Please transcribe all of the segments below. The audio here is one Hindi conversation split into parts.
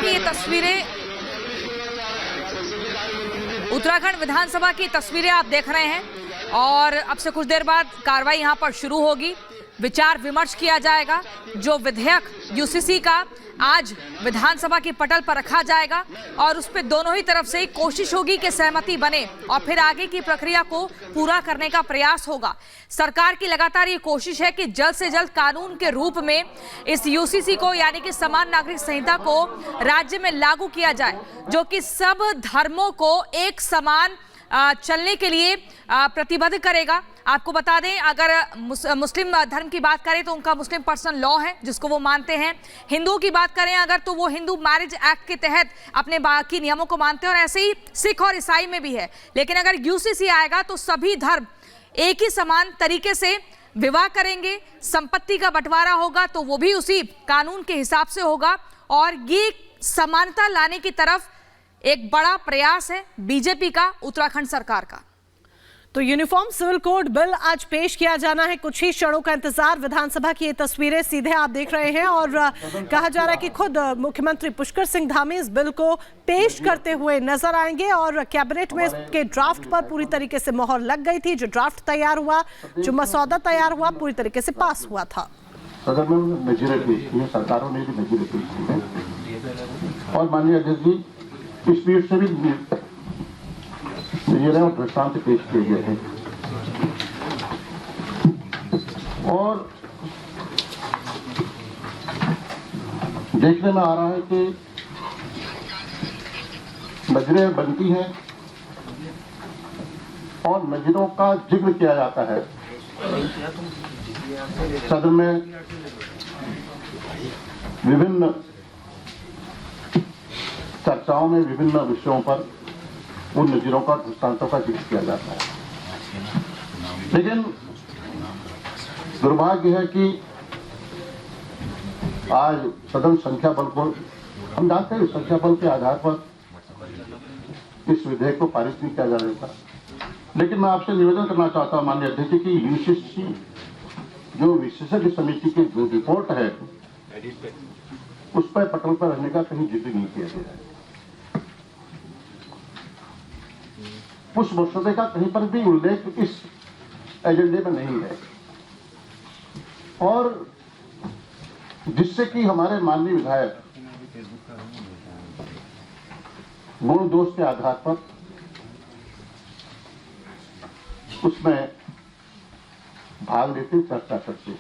ये तस्वीरें उत्तराखंड विधानसभा की तस्वीरें आप देख रहे हैं और अब से कुछ देर बाद कार्रवाई यहां पर शुरू होगी। विचार विमर्श किया जाएगा। जो विधेयक यूसीसी का आज विधानसभा की पटल पर रखा जाएगा और उस पर दोनों ही तरफ से कोशिश होगी कि सहमति बने और फिर आगे की प्रक्रिया को पूरा करने का प्रयास होगा। सरकार की लगातार ये कोशिश है कि जल्द से जल्द कानून के रूप में इस यूसीसी को यानी कि समान नागरिक संहिता को राज्य में लागू किया जाए, जो कि सब धर्मों को एक समान चलने के लिए प्रतिबद्ध करेगा। आपको बता दें, अगर मुस्लिम धर्म की बात करें तो उनका मुस्लिम पर्सनल लॉ है जिसको वो मानते हैं। हिंदुओं की बात करें अगर तो वो हिंदू मैरिज एक्ट के तहत अपने बाकी नियमों को मानते हैं और ऐसे ही सिख और ईसाई में भी है। लेकिन अगर यूसीसी आएगा तो सभी धर्म एक ही समान तरीके से विवाह करेंगे। संपत्ति का बंटवारा होगा तो वो भी उसी कानून के हिसाब से होगा और ये समानता लाने की तरफ एक बड़ा प्रयास है बीजेपी का, उत्तराखंड सरकार का। तो यूनिफॉर्म सिविल कोड बिल आज पेश किया जाना है, कुछ ही क्षणों का इंतजार। विधानसभा की ये तस्वीरें सीधे आप देख रहे हैं और कहा जा रहा है कि खुद मुख्यमंत्री पुष्कर सिंह धामी इस बिल को पेश करते हुए नजर आएंगे और कैबिनेट में इसके ड्राफ्ट पर पूरी तरीके से मोहर लग गई थी। जो ड्राफ्ट तैयार हुआ, जो मसौदा तैयार हुआ, पूरी तरीके से पास हुआ था। सरकारों ने भी नजीर रखी है और माननीय अध्यक्ष जी इस पीठ से भी और दृष्टांत पेश किए गए हैं और देखने में आ रहा है कि नजरें बनती हैं और नजरों का जिक्र किया जाता है। सदन में विभिन्न चर्चाओं में विभिन्न विषयों पर उन नजीरों का, दृष्टांतों का जिक्र किया जाता है। लेकिन दुर्भाग्य है कि आज सदन संख्या बल को, हम जानते हैं संख्या बल के आधार पर इस विधेयक को पारित नहीं किया जा रहा था। लेकिन मैं आपसे निवेदन करना चाहता हूं माननीय अध्यक्ष जी कि यूसीसी जो विशेषज्ञ समिति की जो रिपोर्ट है उस पर पटल पर रहने का कहीं जिक्र नहीं किया गया है। उस मसौदे का कहीं पर भी उल्लेख इस एजेंडे में नहीं है और जिससे कि हमारे माननीय विधायक गुण दोष के आधार पर उसमें भाग लेते, चर्चा करते।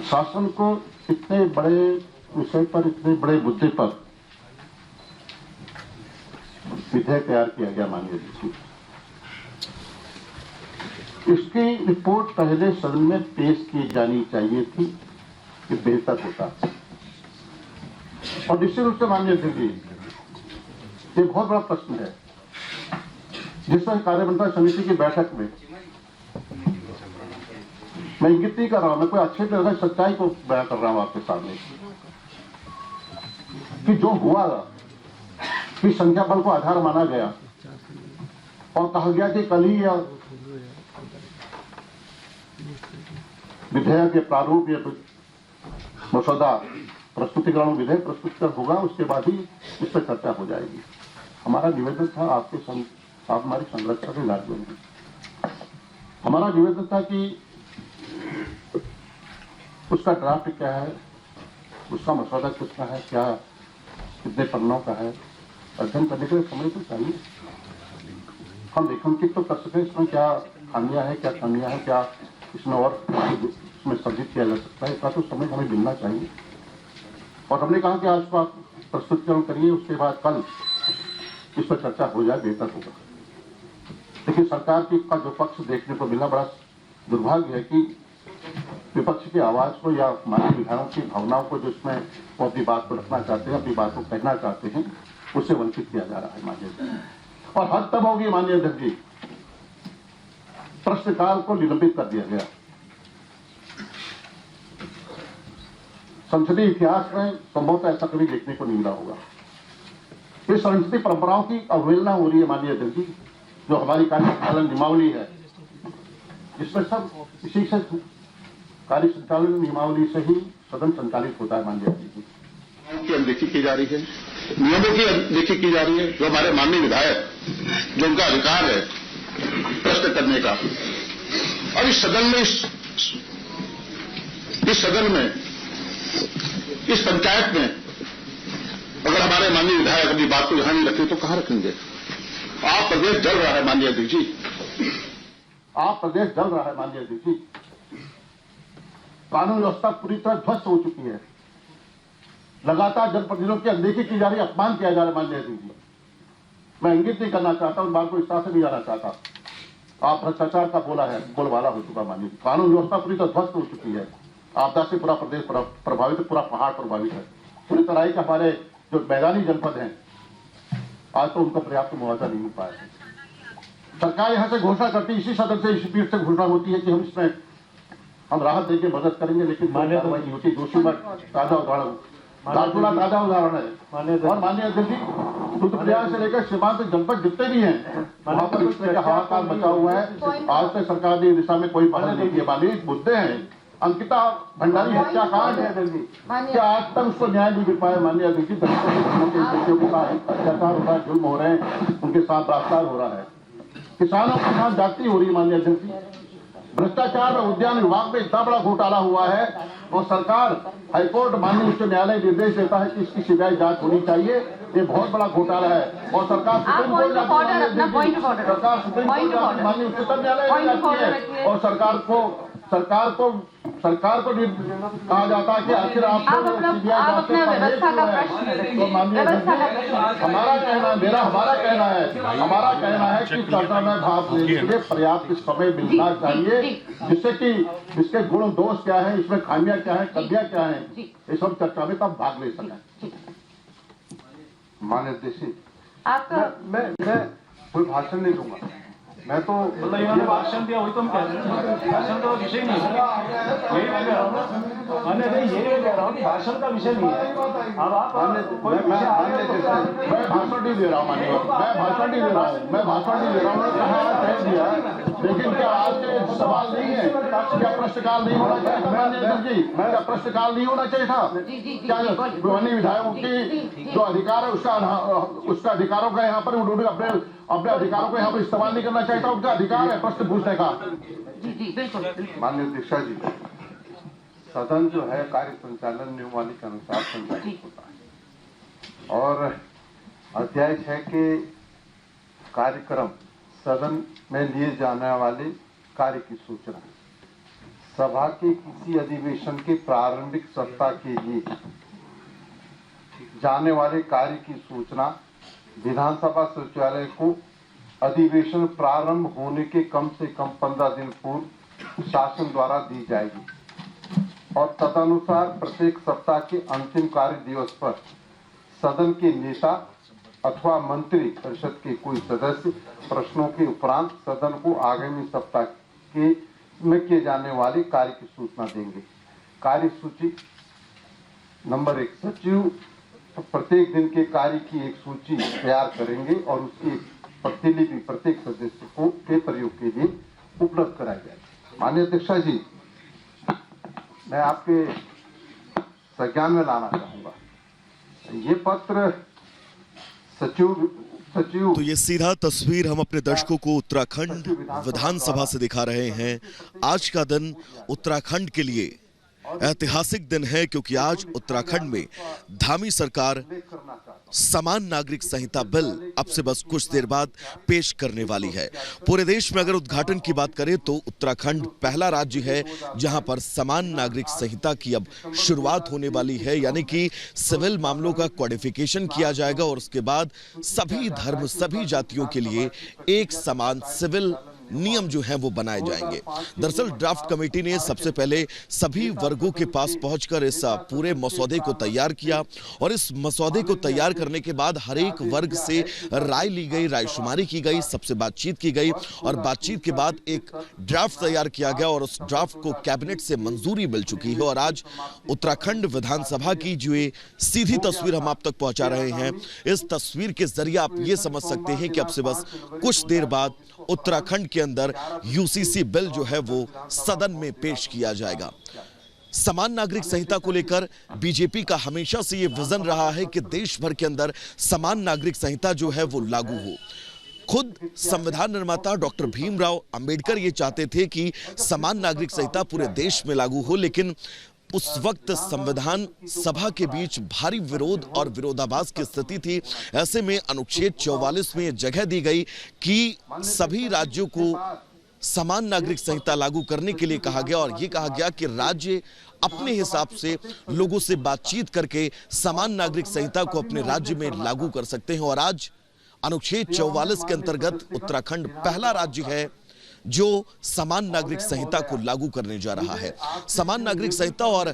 शासन को इतने बड़े विषय पर, इतने बड़े मुद्दे पर विधेयक तैयार किया गया माननीय जी। इसकी रिपोर्ट पहले सदन में पेश की जानी चाहिए थी कि बेहतर होता और निश्चित रूप से माननीय जी ये बहुत बड़ा प्रश्न है जिस पर कार्यमंत्रणा समिति की बैठक में मैं इंगित नहीं कर रहा हूं, मैं कोई अच्छे तरह सच्चाई को बयां कर रहा हूं आपके सामने कि जो हुआ कि संख्या बल को आधार माना गया और कहा गया कि कल ही यह विधेयक या प्रारूप या मसौदा प्रस्तुतिकरण विधेयक प्रस्तुत होगा, उसके बाद ही इस पर चर्चा हो जाएगी। हमारा निवेदन था आप हमारी संरक्षण के राज्यों में हमारा निवेदन था कि उसका ड्राफ्ट क्या है, उसका मसौदा कितना है, क्या कितने पन्नों का है, अध्ययन करने के लिए समय तो चाहिए। हम रेखांकित तो कर सकें इसमें क्या खामियां है, क्या कमियां है, क्या इसमें और इसमें संदिग्ध किया जा सकता है, इसका तो समय हमें मिलना चाहिए। और हमने कहा कि आज को आप प्रस्तुतिकरण करिए, उसके बाद कल इस पर चर्चा हो जाए, बेहतर होगा। लेकिन सरकार की का जो पक्ष देखने को मिला, बड़ा दुर्भाग्य है कि विपक्ष की आवाज को या मानवीय विधानों की भावनाओं को, जो इसमें वो अपनी बात को रखना चाहते हैं, अपनी बात को कहना चाहते हैं, उससे वंचित किया जा रहा है माननीय। और हद तब होगी माननीय अध्यक्ष जी, प्रश्नकाल को निलंबित कर दिया गया। संसदीय इतिहास में संभवतः ऐसा कभी देखने को नहीं मिला होगा। इस संसदीय परंपराओं की अवहेलना हो रही है माननीय अध्यक्ष जी। जो हमारी कार्यपालन नियमावली है इसमें सब इसी से कार्य संचालन नियमावली से ही सदन संचालित होता है। माननीय जी की अनदेखी की जा रही है, नियमों की अनदेखी की जा रही है। जो हमारे माननीय विधायक, जो उनका अधिकार है प्रश्न करने का, और इस सदन में इस पंचायत में अगर हमारे माननीय विधायक अपनी बात को ध्यान नहीं रखें तो कहां रखेंगे? आप प्रदेश जल रहा है माननीय अध्यक्ष जी, आप प्रदेश जल रहा है माननीय अध्यक्ष जी। कानून व्यवस्था पूरी तरह ध्वस्त हो चुकी है। लगातार जनप्रतिनिधियों की अनदेखी की जा रही है, अपमान किया जा रहा है माननीय अध्यक्ष जी। मैं इंगित नहीं करना चाहता, उन बात को इस तरह से नहीं जाना चाहता। आप भ्रष्टाचार का बोलबाला हो चुका माननीय। कानून व्यवस्था पूरी तरह ध्वस्त हो चुकी है। आपदा से पूरा प्रदेश प्रभावित है, पूरा पहाड़ प्रभावित है। पूरी तरह के हमारे जो मैदानी जनपद हैं, आज तो उनका पर्याप्त मुआवजा नहीं मिल पाया है। सरकार यहां से घोषणा करती है, इसी सदन से, इसी पीठ से घोषणा होती है कि हम इसमें राहत देके मदद करेंगे, लेकिन कार्रवाई नहीं होती। दोषी पर ताजा उदाहरण, ताजा उदाहरण है। और माननीय अध्यक्ष जी, रुद्रप्रयाग से लेकर सीमांत जनपद जितने भी हैं, वहां पर इस तरह का हाहाकार मचा हुआ है। आज तक सरकार ने इस दिशा में कोई पहल नहीं की। माननीय मुद्दे हैं, अंकिता भंडारी हत्याकांड है, क्या आज तक उसको न्याय नहीं मिल पाया माननीय अध्यक्ष जी? बच्चों के साथ अत्याचार हो रहा है, जुल्म हो रहे हैं, उनके साथ बलात्कार हो रहा है, किसानों के साथ जाति हो रही है माननीय अध्यक्ष जी। भ्रष्टाचार और उद्यान विभाग में इतना बड़ा घोटाला हुआ है और सरकार, हाईकोर्ट, माननीय उच्च न्यायालय निर्देश देता है कि इसकी सीबीआई जांच होनी चाहिए। ये बहुत बड़ा घोटाला है और सरकार सुप्रीम कोर्ट जाती है, माननीय उच्चतम न्यायालय जाती है और सरकार को कहा जाता है कि आखिर आप व्यवस्था का तो माननीय हमारा कहना है कि चर्चा में भाग लेने के लिए पर्याप्त समय मिलना चाहिए, जिससे कि इसके गुण दोष क्या है, इसमें खामियां क्या है, कमियां क्या है, ये सब चर्चा में तब भाग ले सकें। माननीय अध्यक्ष, मैं कोई भाषण नहीं दूंगा। मैं तो इन्होंने भाषण दिया, वही तो हम कह रहे हैं। भाषण का विषय नहीं है, यही मैं कह रहा हूँ ना। मैंने यही मैं कह रहा हूँ कि भाषण का विषय नहीं है। अब आप मैं भाषण नहीं दे रहा हूँ माननीय, मैं भाषण नहीं दे रहा हूँ, मैं भाषण नहीं दे रहा हूँ, कह दिया। लेकिन क्या आज के सवाल नहीं है, क्या प्रश्नकाल नहीं होना चाहिए था माननीय अध्यक्ष जी? क्या प्रश्नकाल नहीं होना चाहिए था? क्या माननीय विधायकों की जो अधिकार है उसका अधिकारों का यहाँ पर उन्होंने अपने अधिकारों को यहाँ पर इस्तेमाल नहीं करना चाहिए था? उनका अधिकार है प्रश्न पूछने का। माननीय अध्यक्षा जी, सदन जो है कार्य संचालन नियमावली के अनुसार संचालित होता है और अध्याय 6 के कार्यक्रम, सदन में लिए जाने वाले कार्य की सूचना, सभा के किसी अधिवेशन के प्रारंभिक सप्ताह के लिए जाने वाले कार्य की सूचना विधानसभा सचिवालय को अधिवेशन प्रारंभ होने के कम से कम 15 दिन पूर्व शासन द्वारा दी जाएगी और तदनुसार प्रत्येक सप्ताह के अंतिम कार्य दिवस पर सदन के नेता अथवा मंत्री परिषद के कोई सदस्य प्रश्नों के उपरांत सदन को आगामी सप्ताह के में किए जाने वाले कार्य की सूचना देंगे। कार्य सूची नंबर 1, सचिव प्रत्येक दिन के कार्य की एक सूची तैयार करेंगे और उसकी प्रतिलिपि प्रत्येक सदस्य को के प्रयोग के लिए उपलब्ध कराई जाएगी। माननीय अध्यक्षा जी, मैं आपके संज्ञान में लाना चाहूंगा, ये पत्र सचिव तो ये सीधा तस्वीर हम अपने दर्शकों को उत्तराखंड विधानसभा से दिखा रहे हैं। आज का दिन उत्तराखंड के लिए ऐतिहासिक दिन है, क्योंकि आज उत्तराखंड में धामी सरकार समान नागरिक संहिता बिल अब से बस कुछ देर बाद पेश करने वाली है। पूरे देश में अगर उद्घाटन की बात करें तो उत्तराखंड पहला राज्य है जहां पर समान नागरिक संहिता की अब शुरुआत होने वाली है, यानी कि सिविल मामलों का कोडिफिकेशन किया जाएगा और उसके बाद सभी धर्म, सभी जातियों के लिए एक समान सिविल नियम जो हैं वो बनाए जाएंगे। दरअसल ड्राफ्ट कमेटी ने सबसे पहले सभी वर्गों के पास पहुंचकर इस पूरे मसौदे को तैयार किया और इस मसौदे को तैयार करने के बाद हर एक वर्ग से राय ली गई, रायशुमारी की गई, सबसे बातचीत की गई और बातचीत के बाद एक ड्राफ्ट तैयार किया गया और उस ड्राफ्ट को कैबिनेट से मंजूरी मिल चुकी है। और आज उत्तराखंड विधानसभा की जो ये सीधी तस्वीर हम आप तक पहुंचा रहे हैं, इस तस्वीर के जरिए आप ये समझ सकते हैं कि अब से बस कुछ देर बाद उत्तराखंड के के अंदर यूसीसी बिल जो है वो सदन में पेश किया जाएगा। समान नागरिक संहिता को लेकर बीजेपी का हमेशा से ये विजन रहा है कि देश भर के अंदर समान नागरिक संहिता जो है वो लागू हो। खुद संविधान निर्माता डॉक्टर भीमराव अंबेडकर ये चाहते थे कि समान नागरिक संहिता पूरे देश में लागू हो, लेकिन उस वक्त संविधान सभा के बीच भारी विरोध और विरोधाभास की स्थिति थी। ऐसे में अनुच्छेद 44 में जगह दी गई कि सभी राज्यों को समान नागरिक संहिता लागू करने के लिए कहा गया और यह कहा गया कि राज्य अपने हिसाब से लोगों से बातचीत करके समान नागरिक संहिता को अपने राज्य में लागू कर सकते हैं। और आज अनुच्छेद 44 के अंतर्गत उत्तराखंड पहला राज्य है जो समान नागरिक संहिता को लागू करने जा रहा है। समान नागरिक संहिता और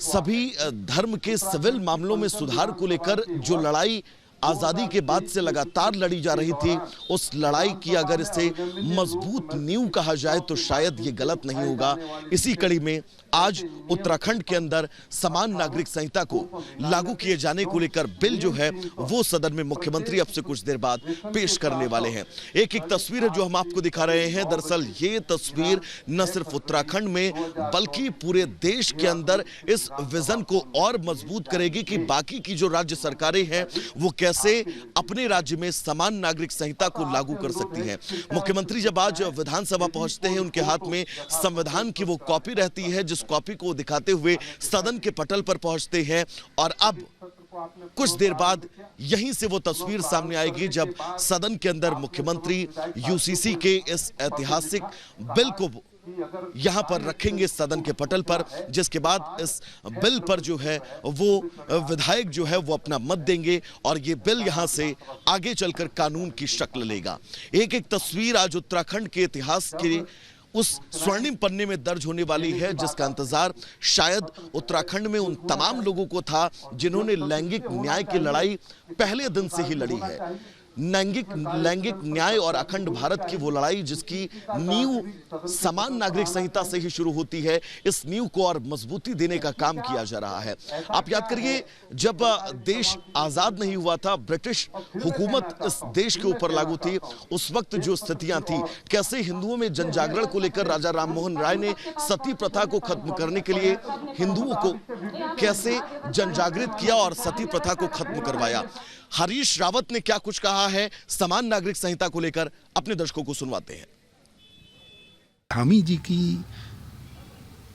सभी धर्म के सिविल मामलों में सुधार को लेकर जो लड़ाई आजादी के बाद से लगातार लड़ी जा रही थी, उस लड़ाई की अगर इसे मजबूत नींव कहा जाए तो शायद ये गलत नहीं होगा। इसी कड़ी में आज उत्तराखंड के अंदर समान नागरिक संहिता को लागू किए जाने को लेकर बिल जो है वो सदन में मुख्यमंत्री अब से कुछ देर बाद पेश करने वाले हैं। एक एक तस्वीर है जो हम आपको दिखा रहे हैं। दरअसल ये तस्वीर न सिर्फ उत्तराखंड में बल्कि पूरे देश के अंदर इस विजन को और मजबूत करेगी कि बाकी की जो राज्य सरकारें हैं वो कैसे अपने राज्य में समान नागरिक संहिता को लागू कर सकती हैं। मुख्यमंत्री जब आज विधानसभा पहुंचते हैं, उनके हाथ में संविधान की वो कॉपी रहती है, जिस कॉपी को दिखाते हुए सदन के पटल पर पहुंचते हैं। और अब कुछ देर बाद यहीं से वो तस्वीर सामने आएगी जब सदन के अंदर मुख्यमंत्री यूसीसी के इस ऐतिहासिक बिल को यहां पर रखेंगे सदन के पटल पर, जिसके बाद इस बिल पर जो है वो विधायक जो है वो अपना मत देंगे और ये बिल यहां से आगे चलकर कानून की शक्ल लेगा। एक एक तस्वीर आज उत्तराखंड के इतिहास के उस स्वर्णिम पन्ने में दर्ज होने वाली है जिसका इंतजार शायद उत्तराखंड में उन तमाम लोगों को था जिन्होंने लैंगिक न्याय की लड़ाई पहले दिन से ही लड़ी है। लैंगिक न्याय और अखंड भारत की वो लड़ाई जिसकी नींव समान नागरिक संहिता से ही शुरू होती है, इस नींव को और मजबूती देने का काम किया जा रहा है। आप याद करिए, जब देश आजाद नहीं हुआ था, ब्रिटिश हुकूमत इस देश के ऊपर लागू थी, उस वक्त जो स्थितियां थी, कैसे हिंदुओं में जन जागरण को लेकर राजा राममोहन राय ने सती प्रथा को खत्म करने के लिए हिंदुओं को कैसे जन जागृत किया और सती प्रथा को खत्म करवाया। हरीश रावत ने क्या कुछ कहा है समान नागरिक संहिता को लेकर, अपने दर्शकों को सुनवाते हैं। धामी जी की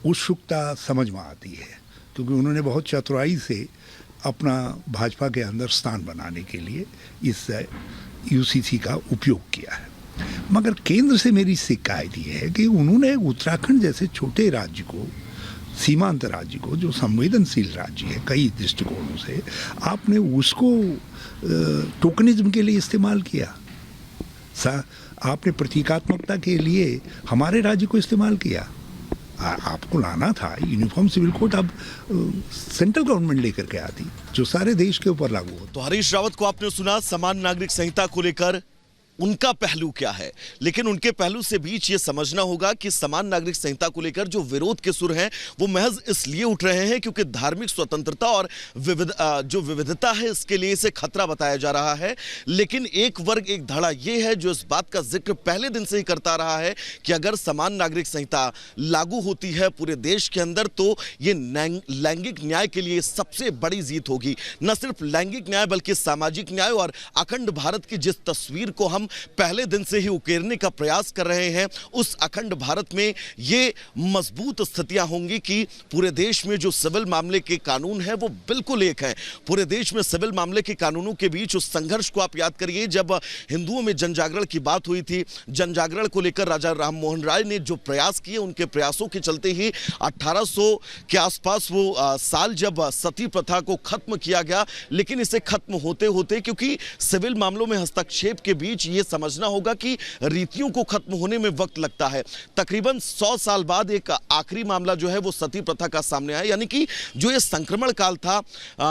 उत्सुकता समझ में आती है क्योंकि उन्होंने बहुत चतुराई से अपना भाजपा के अंदर स्थान बनाने के लिए इस यूसीसी का उपयोग किया है। मगर केंद्र से मेरी शिकायत ये है कि उन्होंने उत्तराखंड जैसे छोटे राज्य को, सीमांत राज्य को, जो संवेदनशील राज्य है कई दृष्टिकोणों से, आपने उसको टोकनिज्म के लिए इस्तेमाल किया। आपने प्रतीकात्मकता के लिए हमारे राज्य को इस्तेमाल किया। आपको लाना था यूनिफॉर्म सिविल कोड, अब सेंट्रल गवर्नमेंट लेकर के आती जो सारे देश के ऊपर लागू हो। तो हरीश रावत को आपने सुना समान नागरिक संहिता को लेकर उनका पहलू क्या है, लेकिन उनके पहलू से बीच ये समझना होगा कि समान नागरिक संहिता को लेकर जो विरोध के सुर हैं वो महज इसलिए उठ रहे हैं क्योंकि धार्मिक स्वतंत्रता और जो विविधता है इसके लिए इसे खतरा बताया जा रहा है। लेकिन एक वर्ग, एक धड़ा ये है जो इस बात का जिक्र पहले दिन से ही करता रहा है कि अगर समान नागरिक संहिता लागू होती है पूरे देश के अंदर तो ये लैंगिक न्याय के लिए सबसे बड़ी जीत होगी। न सिर्फ लैंगिक न्याय बल्कि सामाजिक न्याय और अखंड भारत की जिस तस्वीर को हम पहले दिन से ही उकेरने का प्रयास कर रहे हैं, उस अखंड भारत में ये मजबूत स्थितियां होंगी कि पूरे देश में जो सिविल मामले के कानून हैं वो बिल्कुल एक हैं। पूरे देश में सिविल मामले के कानूनों के बीच उस संघर्ष को आप याद करिए, जब हिंदुओं में जनजागरण की बात हुई थी, जनजागरण को लेकर राजा राममोहन राय ने जो प्रयास किए, उनके प्रयासों के चलते ही 1800 के आसपास वो साल जब सती प्रथा को खत्म किया गया। लेकिन इसे खत्म होते होते, क्योंकि सिविल मामलों में हस्तक्षेप के बीच ये समझना होगा कि रीतियों को खत्म होने में वक्त लगता है, तकरीबन 100 साल बाद एक आखिरी मामला जो है वो सती प्रथा का सामने आया। यानी कि जो ये संक्रमण काल था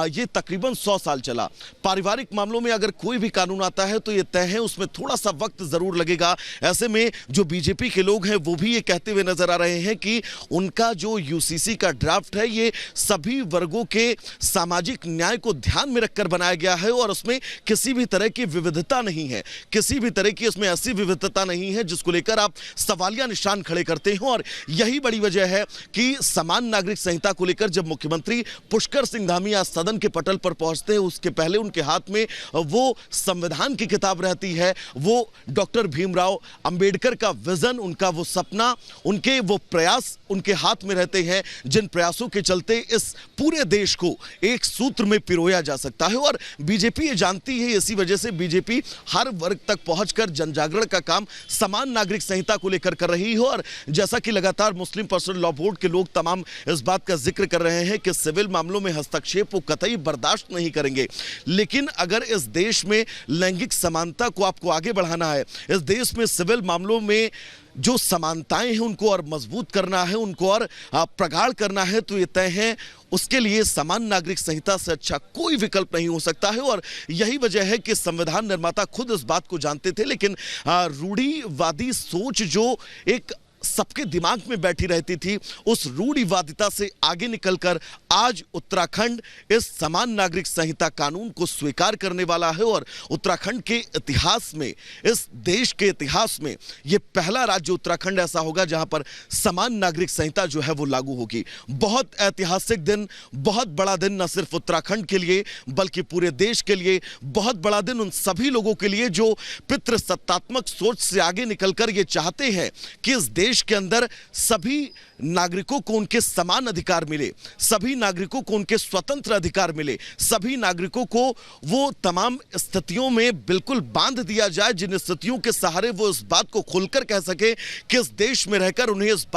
ये तकरीबन 100 साल चला। पारिवारिक मामलों में अगर कोई भी कानून आता है तो ये तय है उसमें थोड़ा सा वक्त जरूर लगेगा। ऐसे में जो बीजेपी के लोग हैं वो भी ये कहते हुए नजर आ रहे हैं कि उनका जो यूसीसी का ड्राफ्ट है ये सभी वर्गों के सामाजिक न्याय को ध्यान में रखकर बनाया गया है और उसमें किसी भी तरह की विविधता नहीं है, किसी किसी भी तरह की इसमें ऐसी विविधता नहीं है जिसको लेकर आप सवालिया निशान खड़े करते हो। और यही बड़ी वजह है कि समान नागरिक संहिता को लेकर जब मुख्यमंत्री पुष्कर सिंह धामी आज सदन के पटल पर पहुंचते हैं, उसके पहले उनके हाथ में वो संविधान की किताब रहती है, वो डॉक्टर भीमराव अंबेडकर का विजन, उनका वो सपना, उनके वो प्रयास उनके हाथ में रहते हैं, जिन प्रयासों के चलते इस पूरे देश को एक सूत्र में पिरोया जा सकता है। और बीजेपी ये जानती है, इसी वजह से बीजेपी हर वर्ग तक पहुंचकर जनजागरण का काम समान नागरिक संहिता को लेकर कर रही है। और जैसा कि लगातार मुस्लिम पर्सनल लॉ बोर्ड के लोग तमाम इस बात का जिक्र कर रहे हैं कि सिविल मामलों में हस्तक्षेप वो कतई बर्दाश्त नहीं करेंगे, लेकिन अगर इस देश में लैंगिक समानता को आपको आगे बढ़ाना है, इस देश में सिविल मामलों में जो समानताएं हैं उनको और मजबूत करना है, उनको और प्रगाढ़ करना है, तो ये तय है उसके लिए समान नागरिक संहिता से अच्छा कोई विकल्प नहीं हो सकता है। और यही वजह है कि संविधान निर्माता खुद इस बात को जानते थे, लेकिन रूढ़िवादी सोच जो एक सबके दिमाग में बैठी रहती थी, उस रूढ़िवादिता से आगे निकलकर आज उत्तराखंड इस समान नागरिक संहिता कानून को स्वीकार करने वाला है। और उत्तराखंड के इतिहास में, इस देश के इतिहास में यह पहला राज्य उत्तराखंड ऐसा होगा जहां पर समान नागरिक संहिता जो है वो लागू होगी। बहुत ऐतिहासिक दिन, बहुत बड़ा दिन, न सिर्फ उत्तराखंड के लिए बल्कि पूरे देश के लिए, बहुत बड़ा दिन उन सभी लोगों के लिए जो पितृसत्तात्मक सोच से आगे निकलकर ये चाहते हैं कि इस देश के अंदर सभी नागरिकों को उनके समान अधिकार मिले, सभी नागरिकों को उनके स्वतंत्र अधिकार मिले, सभी नागरिकों को वो तमाम स्थितियों में बिल्कुल बांध दिया जाए जिन स्थितियों के सहारे वो इस बात को खुलकर कह सके कि इस देश में रहकर उन्हें इस बात